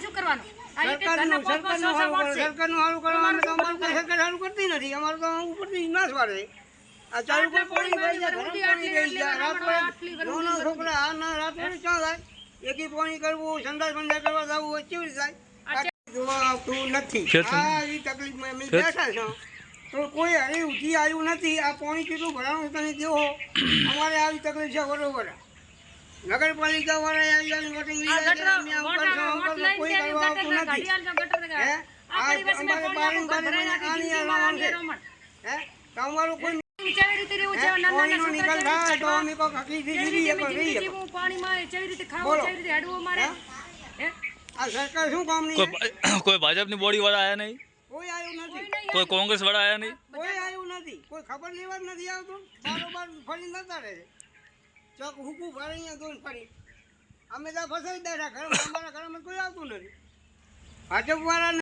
શું કરવાનું? સરકારનું સારું કરવાનું તો અમારું કઈ સરકાર સારું કરતી નથી. અમારું તો ઉપરથી નાશ વાળે આ ચાલુ પર પાણી વહી જાય, ગરમ પાણી રહી જાય. રાત નાના છોકરા આ ના રાત ક્યાં થાય? એકી પાણી કરવું, સંડાસ બંડા કરવા જવું હોય કેવી રીતે થાય? જોવા આવતું નથી. આ એ તકલીફમાં અમે બેઠા છો તો કોઈ હરે ઉઠી આવ્યું નથી. આ પાણી કેટલું ભરાણું તમે જોવો. અમારે આવી તકલીફ છે બરોબર. નગરપાલિકા વાળા વોટિંગ કોઈ કરવા આવતું નથી. તમારું કોઈ સરકાર શું કામ નહીં? કોઈ ભાજપની બોડી વાળા આયા નહીં, કોઈ આવ્યું નથી. કોઈ કોંગ્રેસ વાળા આયા નહીં, કોઈ આવ્યું નથી. કોઈ ખબર લેવા જ નથી આવતું. બારોબાર ફરી નતા રહે ચોક હુકું ફરે અહીંયા દોન ફરી અમે તો ફસાઈ બેઠા ઘરમાં. અમારા ઘરમાં કોઈ આવતું નથી. ભાજપ વાળા